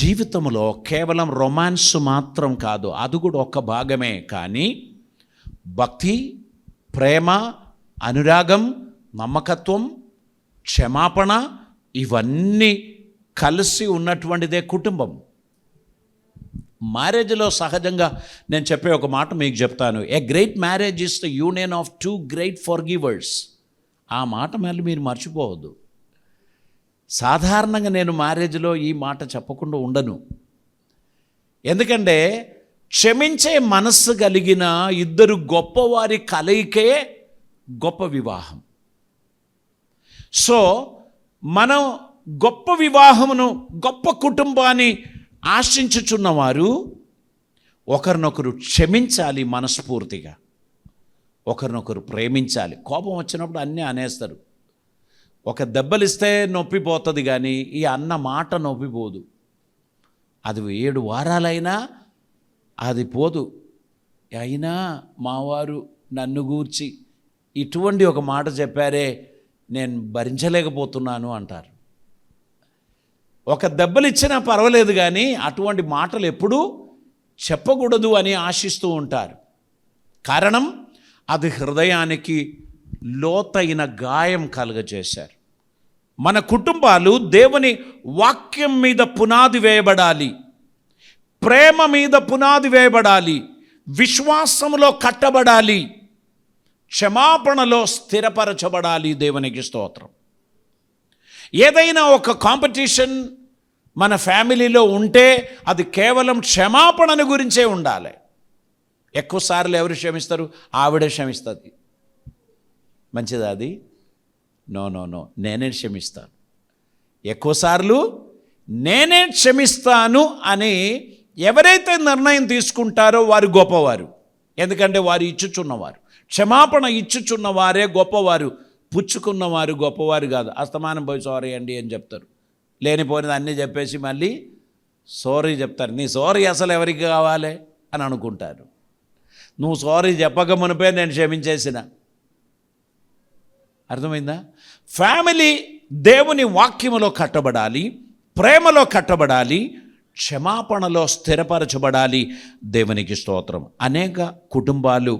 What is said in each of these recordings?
జీవితంలో కేవలం రొమాన్స్ మాత్రం కాదు, అది కూడా ఒక భాగమే. కానీ భక్తి, ప్రేమ, అనురాగం, నమ్మకత్వం, క్షమాపణ ఇవన్నీ కలిసి ఉన్నటువంటిదే కుటుంబం. మ్యారేజ్లో సహజంగా నేను చెప్పే ఒక మాట మీకు చెప్తాను. A great marriage is the union of two great forgivers. ఆ మాట మళ్ళీ మీరు మర్చిపోవద్దు. సాధారణంగా నేను మ్యారేజ్లో ఈ మాట చెప్పకుండా ఉండను. ఎందుకంటే క్షమించే మనస్సు కలిగిన ఇద్దరు గొప్పవారి కలయికే గొప్ప వివాహం. సో మనం గొప్ప వివాహమును, గొప్ప కుటుంబాన్ని ఆశించుచున్నవారు ఒకరినొకరు క్షమించాలి, మనస్ఫూర్తిగా ఒకరినొకరు ప్రేమించాలి. కోపం వచ్చినప్పుడు అన్నీ అనేస్తారు. ఒక దెబ్బలిస్తే నొప్పిపోతుంది, కానీ ఈ అన్న మాట నొప్పిపోదు. అది 7 వారాలైనా అది పోదు. అయినా మావారు నన్ను గూర్చి ఇటువంటి ఒక మాట చెప్పారే, నేను భరించలేకపోతున్నాను అంటారు. ఒక దెబ్బలు ఇచ్చినా పర్వాలేదు, కానీ అటువంటి మాటలు ఎప్పుడూ చెప్పకూడదు అని ఆశిస్తూ ఉంటారు. కారణం అది హృదయానికి లోతైన గాయం కలుగజేశారు. మన కుటుంబాలు దేవుని వాక్యం మీద పునాది వేయబడాలి, ప్రేమ మీద పునాది వేయబడాలి, విశ్వాసములో కట్టబడాలి, క్షమాపణలో స్థిరపరచబడాలి. దేవునికి స్తోత్రం. ఏదైనా ఒక కాంపిటీషన్ మన ఫ్యామిలీలో ఉంటే అది కేవలం క్షమాపణను గురించే ఉండాలి. ఎక్కువసార్లు ఎవరు క్షమిస్తారు? ఆవిడే క్షమిస్తుంది. మంచిదా అది? నో, నేనే క్షమిస్తాను. ఎక్కువసార్లు నేనే క్షమిస్తాను అని ఎవరైతే నిర్ణయం తీసుకుంటారో వారు గొప్పవారు. ఎందుకంటే వారు ఇచ్చుచున్నవారు, క్షమాపణ ఇచ్చుచున్నవారే గొప్పవారు. పుచ్చుకున్నవారు గొప్పవారు కాదు. అస్తమానం పోయి సారీ అండి అని చెప్తారు. లేనిపోయినది అన్నీ చెప్పేసి మళ్ళీ సారీ చెప్తారు. నీ సారీ అసలు ఎవరికి కావాలి అని అనుకుంటారు. నువ్వు సారీ చెప్పక మునిపే నేను క్షమించేసిన. అర్థమైందా? ఫ్యామిలీ దేవుని వాక్యములో కట్టబడాలి, ప్రేమలో కట్టబడాలి, క్షమాపణలో స్థిరపరచబడాలి. దేవునికి స్తోత్రం. అనేక కుటుంబాలు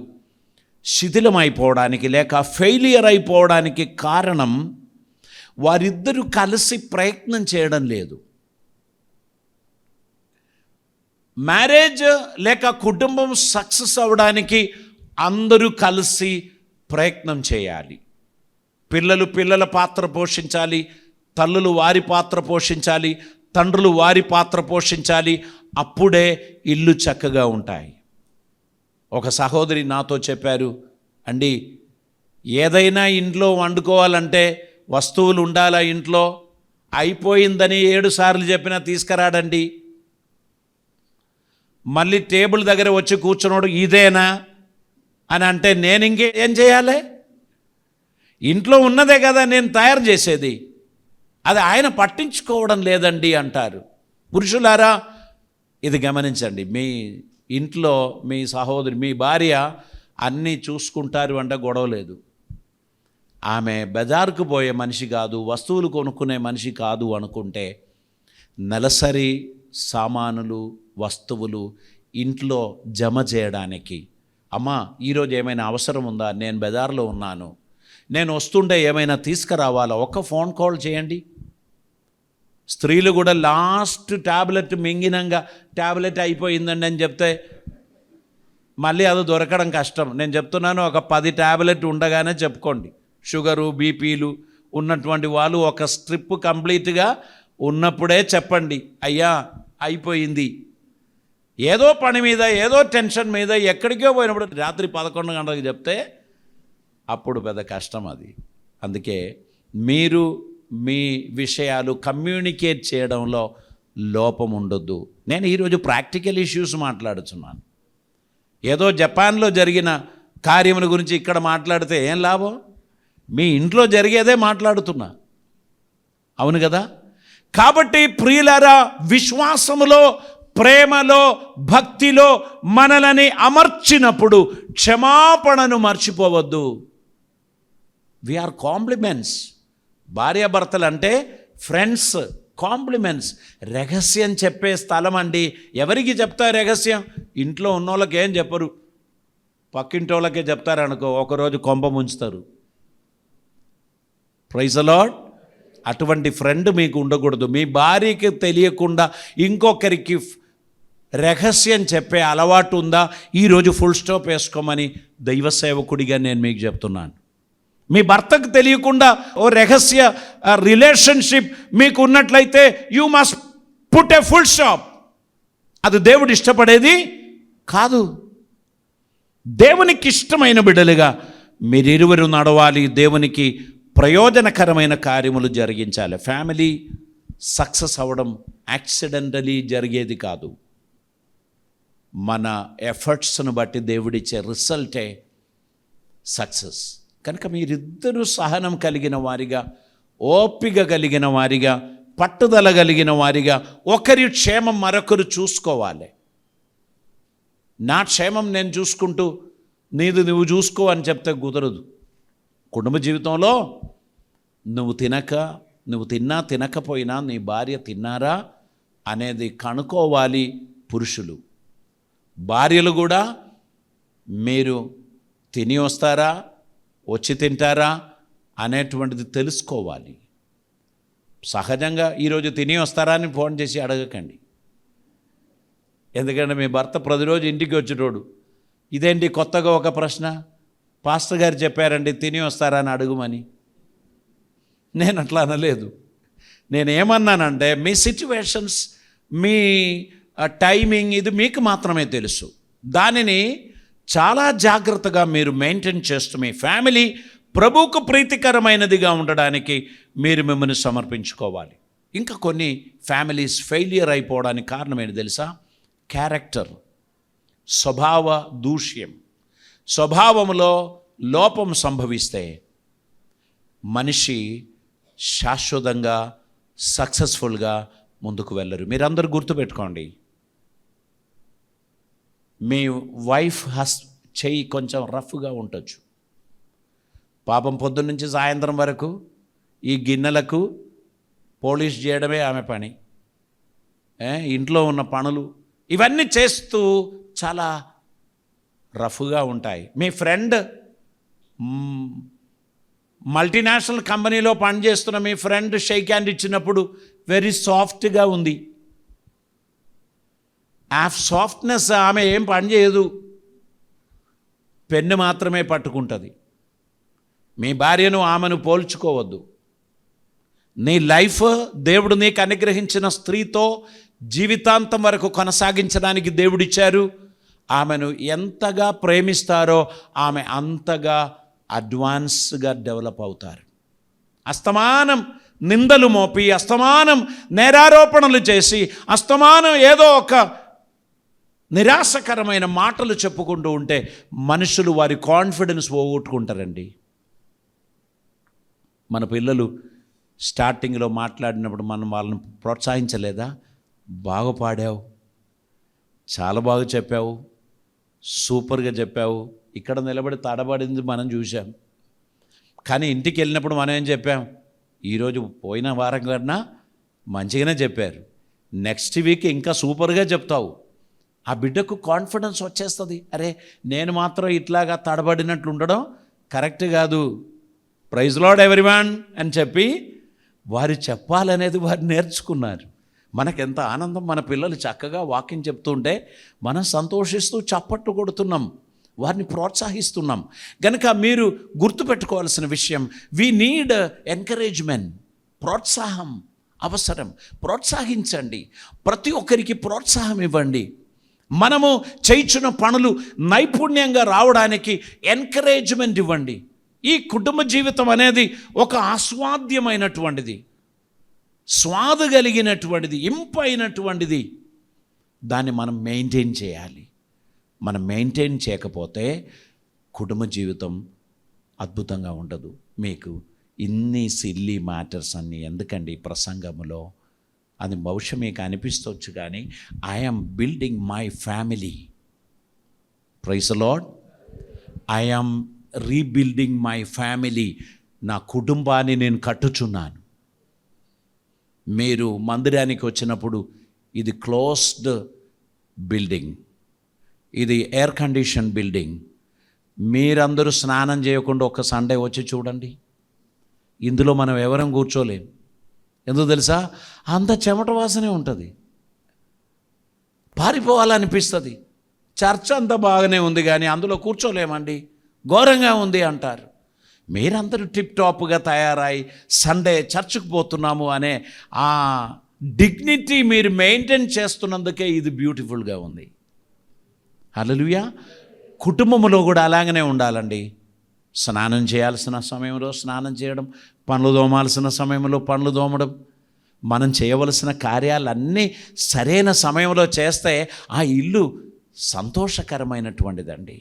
శిథిలమైపోవడానికి లేక ఫెయిలియర్ అయిపోవడానికి కారణం వారిద్దరూ కలిసి ప్రయత్నం చేయడం లేదు. మ్యారేజ్ లేక కుటుంబం సక్సెస్ అవ్వడానికి అందరూ కలిసి ప్రయత్నం చేయాలి. పిల్లలు పిల్లల పాత్ర పోషించాలి, తల్లులు వారి పాత్ర పోషించాలి, తండ్రులు వారి పాత్ర పోషించాలి. అప్పుడే ఇల్లు చక్కగా ఉంటాయి. ఒక సహోదరి నాతో చెప్పారు, అండి ఏదైనా ఇంట్లో వండుకోవాలంటే వస్తువులు ఉండాలా ఇంట్లో, అయిపోయిందని 7 సార్లు చెప్పినా తీసుకురాడండి. మళ్ళీ టేబుల్ దగ్గర వచ్చి కూర్చున్నాడు ఇదేనా అని అంటే నేను ఇంకేం చేయాలి? ఇంట్లో ఉన్నదే కదా నేను తయారు చేసేది, అది ఆయన పట్టించుకోవడం లేదండి అంటారు. పురుషులారా ఇది గమనించండి. మీ ఇంట్లో మీ సహోదరి, మీ భార్య అన్నీ చూసుకుంటారు అంటే గొడవ లేదు. ఆమె బజారుకు పోయే మనిషి కాదు, వస్తువులు కొనుక్కునే మనిషి కాదు అనుకుంటే నెలసరి సామానులు, వస్తువులు ఇంట్లో జమ చేయడానికి, అమ్మా ఈరోజు ఏమైనా అవసరం ఉందా, నేను బజార్లో ఉన్నాను, నేను వస్తుంటే ఏమైనా తీసుకురావాలా, ఒక్క ఫోన్ కాల్ చేయండి. స్త్రీలు కూడా లాస్ట్ ట్యాబ్లెట్ మింగినంగా ట్యాబ్లెట్ అయిపోయిందండి అని చెప్తే మళ్ళీ అది దొరకడం కష్టం. నేను చెప్తున్నాను, ఒక 10 ట్యాబ్లెట్ ఉండగానే చెప్పుకోండి. షుగరు, బీపీలు ఉన్నటువంటి వాళ్ళు ఒక స్ట్రిప్ కంప్లీట్గా ఉన్నప్పుడే చెప్పండి, అయ్యా అయిపోయింది. ఏదో పని మీద, ఏదో టెన్షన్ మీద ఎక్కడికో పోయినప్పుడు రాత్రి 11 గంటలకు చెప్తే అప్పుడు పెద్ద కష్టం అది. అందుకే మీరు మీ విషయాలు కమ్యూనికేట్ చేయడంలో లోపం ఉండొద్దు. నేను ఈరోజు ప్రాక్టికల్ ఇష్యూస్ మాట్లాడుతున్నాను. ఏదో జపాన్లో జరిగిన కార్యముల గురించి ఇక్కడ మాట్లాడితే ఏం లాభం? మీ ఇంట్లో జరిగేదే మాట్లాడుతున్నా, అవును కదా? కాబట్టి ప్రియులారా, విశ్వాసములో, ప్రేమలో, భక్తిలో మనలని అమర్చినప్పుడు క్షమాపణను మర్చిపోవద్దు. We are compliments. భార్యాభర్తలు అంటే ఫ్రెండ్స్, కాంప్లిమెంట్స్. రహస్యం చెప్పే స్థలం అండి. ఎవరికి చెప్తారు రహస్యం? ఇంట్లో ఉన్నోళ్ళకి ఏం చెప్పరు, పక్కింటి వాళ్ళకే చెప్తారనుకో, ఒకరోజు కొంప ముంచుతారు. Praise the lord. అటువంటి ఫ్రెండ్ మీకు ఉండకూడదు. మీ భార్యకి తెలియకుండా ఇంకొకరికి రహస్యం చెప్పే అలవాటు ఉందా? ఈరోజు ఫుల్ స్టాప్ వేసుకోమని దైవ సేవకుడిగా నేను మీకు చెప్తున్నాను. మీ భర్తకు తెలియకుండా ఓ రహస్య రిలేషన్షిప్ మీకు ఉన్నట్లయితే you must put a full stop. అది దేవుడు ఇష్టపడేది కాదు. దేవునికి ఇష్టమైన బిడ్డలుగా మీరిరువురు నడవాలి. దేవునికి ప్రయోజనకరమైన కార్యములు జరిగించాలి. ఫ్యామిలీ సక్సెస్ అవ్వడం యాక్సిడెంటలీ జరిగేది కాదు. మన ఎఫర్ట్స్ను బట్టి దేవుడిచ్చే రిజల్టే సక్సెస్. కనుక మీరిద్దరూ సహనం కలిగిన వారిగా, ఓపిక కలిగిన వారిగా, పట్టుదల కలిగిన వారిగా ఒకరి క్షేమం మరొకరు చూసుకోవాలి. నా క్షేమం నేను చూసుకుంటూ నీది నువ్వు చూసుకో అని చెప్తే కుదరదు. కుటుంబ జీవితంలో నువ్వు తిన్నా తినకపోయినా నీ భార్య తిన్నారా అనేది కనుక్కోవాలి పురుషులు. భార్యలు కూడా మీరు తిని వస్తారా, వచ్చి తింటారా అనేటువంటిది తెలుసుకోవాలి. సహజంగా ఈరోజు తిని వస్తారా అని ఫోన్ చేసి అడగకండి. ఎందుకంటే మీ భర్త ప్రతిరోజు ఇంటికి వచ్చేటోడు. ఇదేంటి కొత్తగా ఒక ప్రశ్న, పాస్టర్ గారు చెప్పారండి తిని వస్తారా అని అడుగుమని. నేను అట్లా అనలేదు. నేనేమన్నానంటే మీ సిచ్యువేషన్స్, మీ టైమింగ్ ఇది మీకు మాత్రమే తెలుసు. దానిని చాలా జాగ్రత్తగా మీరు మెయింటైన్ చేస్తూ మీ ఫ్యామిలీ ప్రభువుకు ప్రీతికరమైనదిగా ఉండడానికి మీరు మిమ్మల్ని సమర్పించుకోవాలి. ఇంకా కొన్ని ఫ్యామిలీస్ ఫెయిలియర్ అయిపోవడానికి కారణం ఏంటి తెలుసా? క్యారెక్టర్, స్వభావ దూష్యం. స్వభావంలో లోపం సంభవిస్తే మనిషి శాశ్వతంగా సక్సెస్ఫుల్గా ముందుకు వెళ్ళరు. మీరందరూ గుర్తుపెట్టుకోండి, మీ వైఫ్ చెయ్యి కొంచెం రఫ్గా ఉండొచ్చు. పాపం పొద్దున్న నుంచి సాయంత్రం వరకు ఈ గిన్నెలకు పోలిష్ చేయడమే ఆమె పని. ఇంట్లో ఉన్న పనులు ఇవన్నీ చేస్తూ చాలా రఫ్గా ఉంటాయి. మీ ఫ్రెండ్ మల్టీనేషనల్ కంపెనీలో పనిచేస్తున్న మీ ఫ్రెండ్ షేక్ హ్యాండ్ ఇచ్చినప్పుడు వెరీ సాఫ్ట్గా ఉంది. ఆ సాఫ్ట్నెస్ ఆమె ఏం పని చేయదు, పెన్ను మాత్రమే పట్టుకుంటుంది. మీ భార్యను ఆమెను పోల్చుకోవద్దు. నీ లైఫ్ దేవుడు నీకు అనుగ్రహించిన స్త్రీతో జీవితాంతం వరకు కొనసాగించడానికి దేవుడిచ్చారు. ఆమెను ఎంతగా ప్రేమిస్తారో ఆమె అంతగా అడ్వాన్స్గా డెవలప్ అవుతారు. అస్తమానం నిందలు మోపి, అస్తమానం నేరారోపణలు చేసి, అస్తమానం ఏదో ఒక నిరాశకరమైన మాటలు చెప్పుకుంటూ ఉంటే మనుషులు వారి కాన్ఫిడెన్స్ పోగొట్టుకుంటారండి. మన పిల్లలు స్టార్టింగ్లో మాట్లాడినప్పుడు మనం వాళ్ళని ప్రోత్సహించలేదా? బాగా పాడావు, చాలా బాగా చెప్పావు, సూపర్గా చెప్పావు. ఇక్కడ నిలబడి తడబడింది మనం చూసాం. కానీ ఇంటికి వెళ్ళినప్పుడు మనం ఏం చెప్పాం? ఈరోజు పోయిన వారం కన్నా మంచిగానే చెప్పారు, నెక్స్ట్ వీక్ ఇంకా సూపర్గా చెప్తావు. ఆ బిడ్డకు కాన్ఫిడెన్స్ వచ్చేస్తుంది. అరే నేను మాత్రం ఇట్లాగా తడబడినట్లు ఉండడం కరెక్ట్ కాదు. ప్రైజ్ లార్డ్ ఎవ్రీవన్ అని చెప్పి వారు చెప్పాలనేది వారు నేర్చుకున్నారు. మనకెంత ఆనందం, మన పిల్లలు చక్కగా వాక్యం చెప్తుంటే మనం సంతోషిస్తూ చప్పట్లు కొడుతున్నాం, వారిని ప్రోత్సహిస్తున్నాం. కనుక మీరు గుర్తుపెట్టుకోవాల్సిన విషయం, వీ నీడ్ ఎంకరేజ్మెంట్. ప్రోత్సాహం అవసరం. ప్రోత్సహించండి, ప్రతి ఒక్కరికి ప్రోత్సాహం ఇవ్వండి. మనము చేయించిన పనులు నైపుణ్యంగా రావడానికి ఎంకరేజ్మెంట్ ఇవ్వండి. ఈ కుటుంబ జీవితం అనేది ఒక ఆస్వాద్యమైనటువంటిది, స్వాదు కలిగినటువంటిది, ఇంపైనటువంటిది. దాన్ని మనం మెయింటైన్ చేయాలి. మనం మెయింటైన్ చేయకపోతే కుటుంబ జీవితం అద్భుతంగా ఉండదు. మీకు ఇన్ని సిల్లీ మ్యాటర్స్ అన్నీ ఎందుకండి ప్రసంగంలో? అది బహుశా మీకు అనిపిస్తవచ్చు, కానీ I'm building my family. Praise the Lord. I'm rebuilding my family. నా కుటుంబాన్ని నేను కట్టుచున్నాను. మీరు మందిరానికి వచ్చినప్పుడు ఇది క్లోజ్డ్ బిల్డింగ్, ఇది ఎయిర్ కండిషన్ బిల్డింగ్. మీరందరూ స్నానం చేయకుండా ఒక సండే వచ్చి చూడండి, ఇందులో మనం ఎవరం కూర్చోలేం. ఎందుకు తెలుసా? అంత చెమట వాసనే ఉంటుంది, పారిపోవాలనిపిస్తుంది. చర్చ్ అంతా బాగానే ఉంది కానీ అందులో కూర్చోలేమండి, ఘోరంగా ఉంది అంటారు. మీరందరూ టిప్ టాప్గా తయారై సండే చర్చ్కి పోతున్నాము అనే ఆ డిగ్నిటీ మీరు మెయింటైన్ చేస్తున్నందుకే ఇది బ్యూటిఫుల్గా ఉంది. హల్లెలూయా. కుటుంబంలో కూడా అలాగనే ఉండాలండి. స్నానం చేయాల్సిన సమయంలో స్నానం చేయడం, పనులు తోమాల్సిన సమయంలో పనులు తోమడం, మనం చేయవలసిన కార్యాలన్నీ సరైన సమయంలో చేస్తే ఆ ఇల్లు సంతోషకరమైనటువంటిదండి.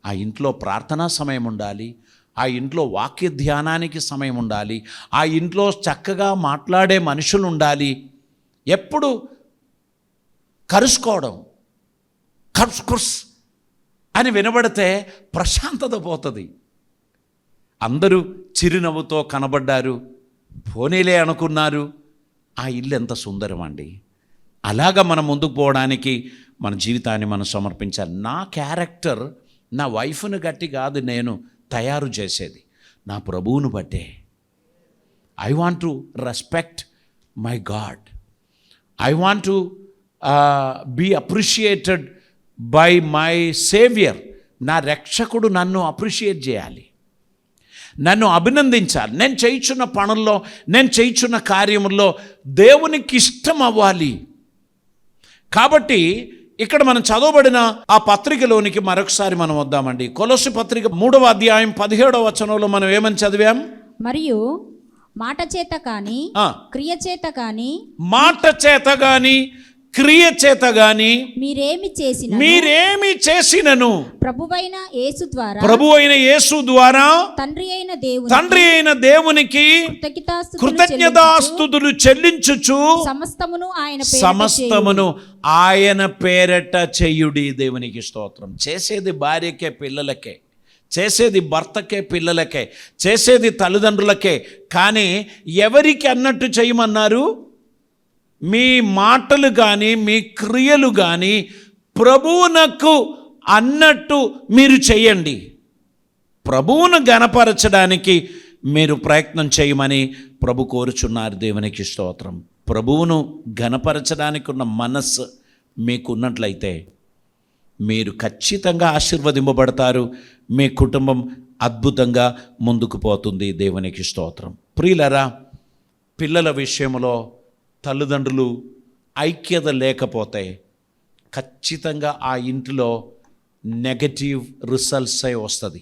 ఆ ఇంట్లో ప్రార్థనా సమయం ఉండాలి, ఆ ఇంట్లో వాక్య ధ్యానానికి సమయం ఉండాలి, ఆ ఇంట్లో చక్కగా మాట్లాడే మనుషులు ఉండాలి. ఎప్పుడు కరుసుకోవడం, కర్స్ అని వినబడితే ప్రశాంతత పోతుంది. అందరూ చిరునవ్వుతో కనబడ్డారు, పోనీలే అనుకున్నారు, ఆ ఇల్లు ఎంత సుందరం అండి. అలాగా మనం ముందుకు పోవడానికి మన జీవితాన్ని మనం సమర్పించాలి. నా క్యారెక్టర్ నా వైఫ్ను గట్టి కాదు నేను తయారు చేసేది, నా ప్రభువును బట్టే. I want to respect my God, I want to be appreciated by my saviour. నా రక్షకుడు నన్ను అప్రిషియేట్ చేయాలి, నన్ను అభినందించాలి. నేను చేయుచున్న పనుల్లో, నేను చేయుచున్న కార్యముల్లో దేవునికి ఇష్టం అవ్వాలి. కాబట్టి ఇక్కడ మనం చదవబడిన ఆ పత్రికలోనికి మరొకసారి మనం వద్దామండి. కొలొస్సీ పత్రిక 3వ అధ్యాయం 17వ వచనంలో మనం ఏమని చదివాం? మరియు మాట చేత కానీ క్రియ చేత కానీ, మాట చేత కానీ క్రియ చేత గాని మీరేమి చేసినను ప్రభువైన యేసు ద్వారా తండ్రి అయిన దేవునికి కృతజ్ఞతాస్తుతులు చెల్లించుచు సమస్తమును ఆయన పేరట చెయ్యుడి. దేవునికి స్తోత్రం. చేసేది భార్యకే, పిల్లలకే, చేసేది భర్తకే, పిల్లలకే, చేసేది తల్లిదండ్రులకే. కానీ ఎవరికి అన్నట్టు చేయమన్నారు? మీ మాటలు కానీ మీ క్రియలు కానీ ప్రభువునకు అన్నట్టు మీరు చేయండి. ప్రభువును గణపరచడానికి మీరు ప్రయత్నం చేయమని ప్రభు కోరుచున్నారు. దేవునికి స్తోత్రం. ప్రభువును గణపరచడానికి ఉన్న మనస్సు మీకున్నట్లయితే మీరు ఖచ్చితంగా ఆశీర్వదింపబడతారు. మీ కుటుంబం అద్భుతంగా ముందుకు పోతుంది. దేవునికి స్తోత్రం. ప్రియులరా, పిల్లల విషయంలో తల్లిదండ్రులు ఐక్యత లేకపోతే ఖచ్చితంగా ఆ ఇంటిలో నెగటివ్ రిజల్ట్స్ అయి వస్తుంది.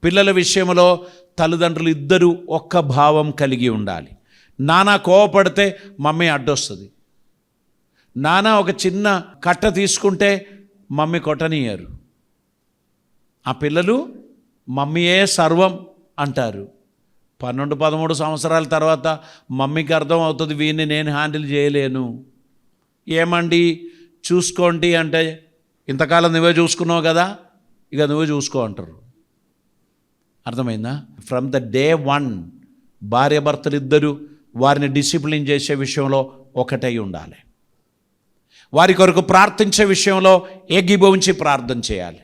పిల్లల విషయంలో తల్లిదండ్రులు ఇద్దరూ ఒక్క భావం కలిగి ఉండాలి. నాన్న కోపడితే మమ్మీ అడ్డొస్తుంది, నాన్న ఒక చిన్న కట్ట తీసుకుంటే మమ్మీ కొట్టనియరు. ఆ పిల్లలు మమ్మీయే సర్వం అంటారు. 12-13 సంవత్సరాల తర్వాత మమ్మీకి అర్థం అవుతుంది, వీడిని నేను హ్యాండిల్ చేయలేను. ఏమండి చూసుకోండి అంటే, ఇంతకాలం నువ్వే చూసుకున్నావు కదా, ఇక నువ్వే చూసుకో అంటారు. అర్థమైందా? ఫ్రమ్ ద డే 1 భార్య భర్తలు ఇద్దరు వారిని డిసిప్లిన్ చేసే విషయంలో ఒకటై ఉండాలి. వారి కొరకు ప్రార్థించే విషయంలో ఏకీభవించి ప్రార్థన చేయాలి.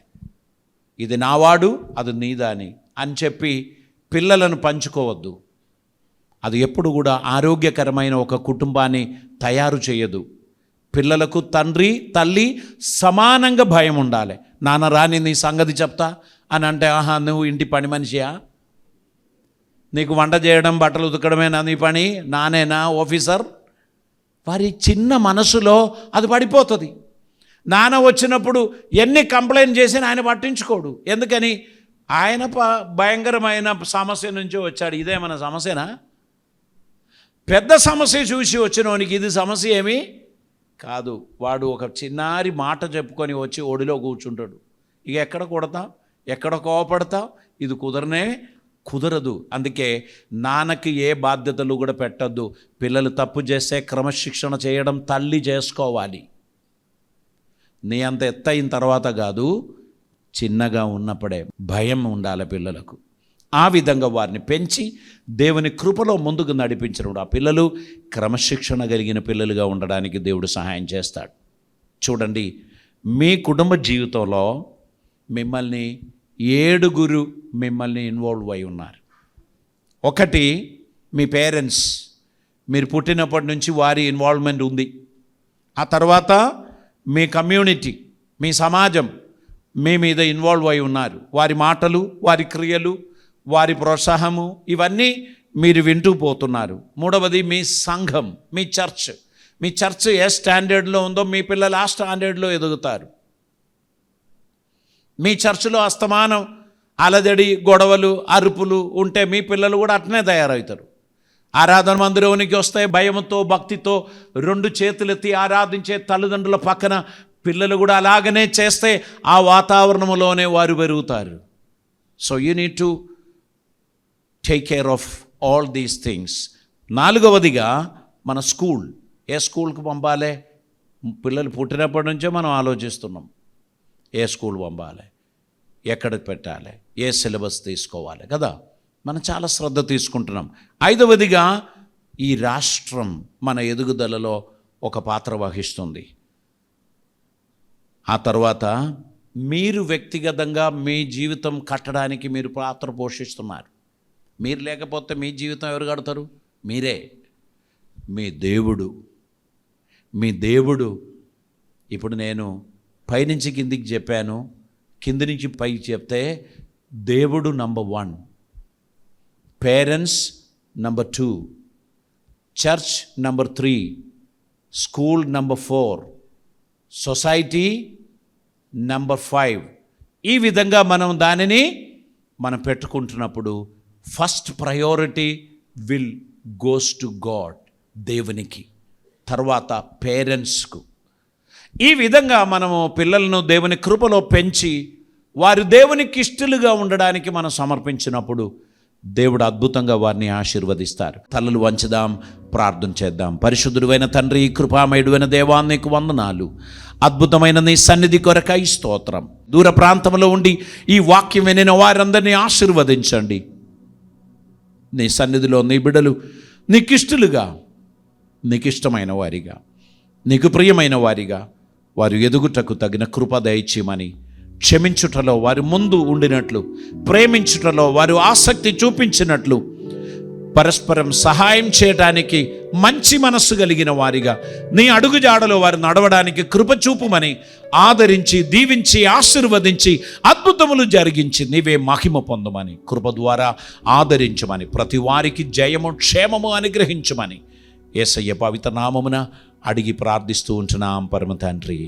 ఇది నావాడు, అది నీదాని అని చెప్పి పిల్లలను పంచుకోవద్దు. అది ఎప్పుడు కూడా ఆరోగ్యకరమైన ఒక కుటుంబాన్ని తయారు చేయదు. పిల్లలకు తండ్రి తల్లి సమానంగా భయం ఉండాలి. నాన్న రాని నీ సంగతి చెప్తా అని అంటే, ఆహా నువ్వు ఇంటి పని మనిషియా, నీకు వంట చేయడం బట్టలు ఉతకడమేనా నీ పని, నానేనా ఆఫీసర్? వారి చిన్న మనసులో అది పడిపోతుంది. నాన్న వచ్చినప్పుడు ఎన్ని కంప్లైంట్ చేసినా ఆయన పట్టించుకోడు. ఎందుకని? ఆయన భయంకరమైన సమస్య నుంచి వచ్చాడు. ఇదే మన సమస్యనా? పెద్ద సమస్య చూసి వచ్చినోనికి ఇది సమస్య ఏమీ కాదు. వాడు ఒక చిన్నారి మాట చెప్పుకొని వచ్చి ఒడిలో కూర్చుంటాడు. ఇక ఎక్కడ కొడతాం, ఎక్కడ కోపడతాం? ఇది కుదరదు. అందుకే నాన్నకి ఏ బాధ్యతలు కూడా పెట్టద్దు. పిల్లలు తప్పు చేస్తే క్రమశిక్షణ చేయడం తల్లి చేసుకోవాలి. నీ అంత ఎత్తయిన తర్వాత కాదు, చిన్నగా ఉన్నప్పుడే భయం ఉండాలి పిల్లలకు. ఆ విధంగా వారిని పెంచి దేవుని కృపలో ముందుకు నడిపించినప్పుడు ఆ పిల్లలు క్రమశిక్షణ కలిగిన పిల్లలుగా ఉండడానికి దేవుడు సహాయం చేస్తాడు. చూడండి, మీ కుటుంబ జీవితంలో మిమ్మల్ని 7 మిమ్మల్ని ఇన్వాల్వ్ అయి ఉన్నారు. ఒకటి, మీ పేరెంట్స్, మీరు పుట్టినప్పటి నుంచి వారి ఇన్వాల్వ్మెంట్ ఉంది. ఆ తర్వాత మీ కమ్యూనిటీ, మీ సమాజం మీ మీద ఇన్వాల్వ్ అయి ఉన్నారు. వారి మాటలు, వారి క్రియలు, వారి ప్రోత్సాహము ఇవన్నీ మీరు వింటూ పోతున్నారు. మూడవది, మీ సంఘం, మీ చర్చ్. మీ చర్చ్ ఏ స్టాండర్డ్లో ఉందో మీ పిల్లలు ఆ స్టాండర్డ్లో ఎదుగుతారు. మీ చర్చిలో అస్తమానం అలజడి, గొడవలు, అరుపులు ఉంటే మీ పిల్లలు కూడా అట్నే తయారవుతారు. ఆరాధన మందిరానికి వస్తే భయంతో, భక్తితో 2 చేతులెత్తి ఆరాధించే తల్లిదండ్రుల పక్కన పిల్లలు కూడా అలాగనే చేస్తే ఆ వాతావరణంలోనే వారు పెరుగుతారు. So you need to take care of all these things. 4వదిగా మన స్కూల్. ఏ స్కూల్కి పంపాలి? పిల్లలు పుట్టినప్పటి నుంచే మనం ఆలోచిస్తున్నాం. ఏ స్కూల్ పంపాలి, ఎక్కడ పెట్టాలి, ఏ సిలబస్ తీసుకోవాలి కదా. మనం చాలా శ్రద్ధ తీసుకుంటున్నాం. 5వదిగా ఈ రాష్ట్రం మన ఎదుగుదలలో ఒక పాత్ర వహిస్తుంది. ఆ తర్వాత మీరు వ్యక్తిగతంగా మీ జీవితం కట్టడానికి మీరు పాత్ర పోషిస్తున్నారు. మీరు లేకపోతే మీ జీవితం ఎవరు కడతారు? మీరే. మీ దేవుడు ఇప్పుడు నేను పైనుంచి కిందికి చెప్పాను, కింది నుంచి పైకి చెప్తే దేవుడు number 1, parents number 2, church number 3, school number 4, society number 5. ఈ విధంగా మనం పెట్టుకుంటున్నప్పుడు first priority will goes to God, దేవునికి, తర్వాత పేరెంట్స్కు. ఈ విధంగా మనము పిల్లలను దేవుని కృపలో పెంచి వారు దేవునికి ఇష్టలుగా ఉండడానికి మనం సమర్పించినప్పుడు దేవుడు అద్భుతంగా వారిని ఆశీర్వదిస్తారు. తలలు వంచుదాం, ప్రార్థన చేద్దాం. పరిశుద్ధుడైన తండ్రి, కృపామయుడైన దేవా, నీకు వందనాలు. అద్భుతమైన నీ సన్నిధి కొరకై స్తోత్రం. దూర ప్రాంతంలో ఉండి ఈ వాక్యం వినిన వారందరినీ ఆశీర్వదించండి. నీ సన్నిధిలో నీ బిడ్డలు నీకిష్టలుగా, నీకిష్టమైన వారిగా, నీకు ప్రియమైన వారిగా వారు ఎదుగుటకు తగిన కృప దయచేయమని, క్షమించుటలో వారు ముందు ఉండినట్లు, ప్రేమించుటలో వారు ఆసక్తి చూపించినట్లు, పరస్పరం సహాయం చేయడానికి మంచి మనస్సు కలిగిన వారిగా నీ అడుగుజాడలో వారు నడవడానికి కృప చూపుమని ఆదరించి, దీవించి, ఆశీర్వదించి, అద్భుతములు జరిగించి నీవే మహిమ పొందమని, కృప ద్వారా ఆదరించమని, ప్రతి వారికి జయము, క్షేమము అనుగ్రహించమని యేసయ్య పవిత్ర నామమున అడిగి ప్రార్థిస్తూ ఉంటున్నాం పరమ తండ్రి.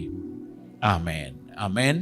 Amen, amen.